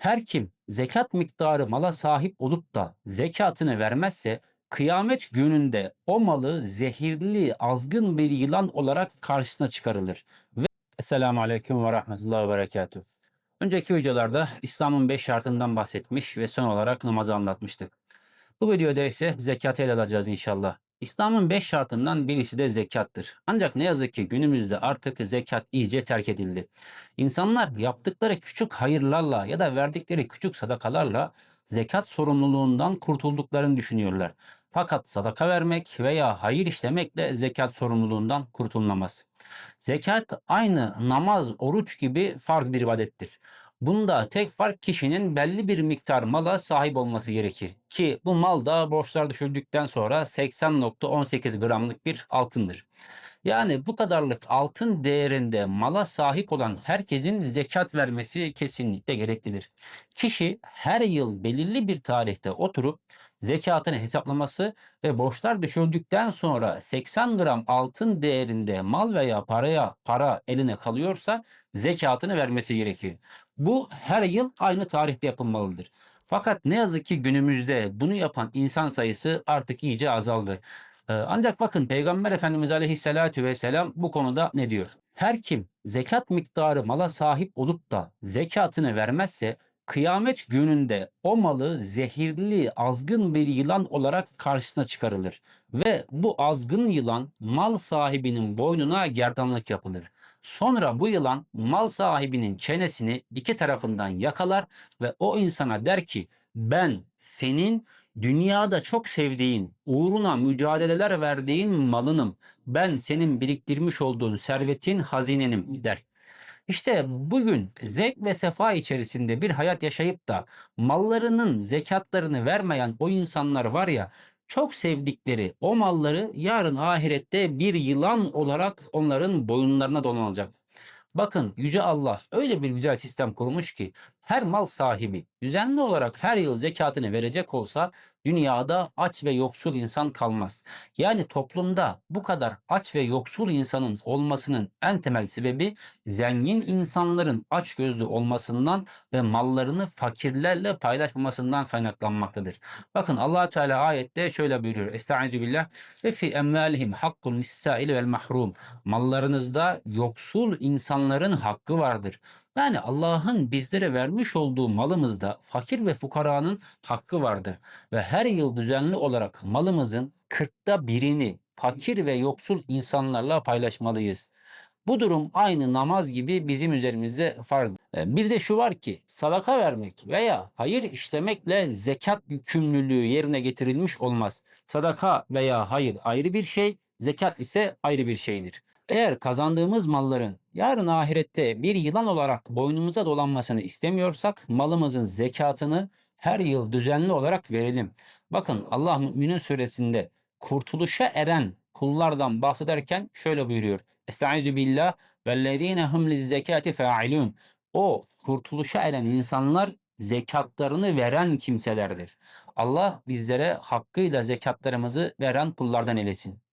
Her kim zekat miktarı mala sahip olup da zekatını vermezse kıyamet gününde o malı zehirli azgın bir yılan olarak karşısına çıkarılır. Ve Esselamu Aleyküm ve Rahmetullahi ve Berekatuhu. Önceki videolarda İslam'ın 5 şartından bahsetmiş ve son olarak namazı anlatmıştık. Bu videoda ise zekatı ele alacağız inşallah. İslam'ın 5 şartından birisi de zekattır. Ancak ne yazık ki günümüzde artık zekat iyice terk edildi. İnsanlar yaptıkları küçük hayırlarla ya da verdikleri küçük sadakalarla zekat sorumluluğundan kurtulduklarını düşünüyorlar. Fakat sadaka vermek veya hayır işlemekle zekat sorumluluğundan kurtululamaz. Zekat aynı namaz, oruç gibi farz bir ibadettir. Bunda tek fark kişinin belli bir miktar mala sahip olması gerekir. Ki bu mal da borçlar düşüldükten sonra 80,18 gramlık bir altındır. Yani bu kadarlık altın değerinde mala sahip olan herkesin zekat vermesi kesinlikle gereklidir. Kişi her yıl belirli bir tarihte oturup zekatını hesaplaması ve borçlar düşüldükten sonra 80 gram altın değerinde mal veya para eline kalıyorsa zekatını vermesi gerekir. Bu her yıl aynı tarihte yapılmalıdır. Fakat ne yazık ki günümüzde bunu yapan insan sayısı artık iyice azaldı. Ancak bakın Peygamber Efendimiz Aleyhisselatü Vesselam bu konuda ne diyor? Her kim zekat miktarı mala sahip olup da zekatını vermezse kıyamet gününde o malı zehirli azgın bir yılan olarak karşısına çıkarılır. Ve bu azgın yılan mal sahibinin boynuna gerdanlık yapılır. Sonra bu yılan mal sahibinin çenesini iki tarafından yakalar ve o insana der ki ben senin dünyada çok sevdiğin, uğruna mücadeleler verdiğin malınım. Ben senin biriktirmiş olduğun servetin, hazinenim der. İşte bugün zevk ve sefa içerisinde bir hayat yaşayıp da mallarının zekatlarını vermeyen o insanlar var ya, çok sevdikleri o malları yarın ahirette bir yılan olarak onların boyunlarına dolanacak. Bakın Yüce Allah öyle bir güzel sistem kurmuş ki her mal sahibi düzenli olarak her yıl zekatını verecek olsa dünyada aç ve yoksul insan kalmaz. Yani toplumda bu kadar aç ve yoksul insanın olmasının en temel sebebi zengin insanların açgözlü olmasından ve mallarını fakirlerle paylaşmamasından kaynaklanmaktadır. Bakın Allah Teala ayette şöyle buyuruyor. Estaizu billah ve fi emvalihim hakkun lis-sail vel mahrum. Mallarınızda yoksul insanların hakkı vardır. Yani Allah'ın bizlere vermiş olduğu malımızda fakir ve fukaranın hakkı vardır. Ve her yıl düzenli olarak malımızın 1/40'ını fakir ve yoksul insanlarla paylaşmalıyız. Bu durum aynı namaz gibi bizim üzerimizde farz. Bir de şu var ki sadaka vermek veya hayır işlemekle zekat yükümlülüğü yerine getirilmiş olmaz. Sadaka veya hayır ayrı bir şey, zekat ise ayrı bir şeydir. Eğer kazandığımız malların yarın ahirette bir yılan olarak boynumuza dolanmasını istemiyorsak malımızın zekatını her yıl düzenli olarak verelim. Bakın Allah Mü'minin suresinde kurtuluşa eren kullardan bahsederken şöyle buyuruyor. Estaizu billah vellezine hum lizzekati fa'ilun. O kurtuluşa eren insanlar zekatlarını veren kimselerdir. Allah bizlere hakkıyla zekatlarımızı veren kullardan eylesin.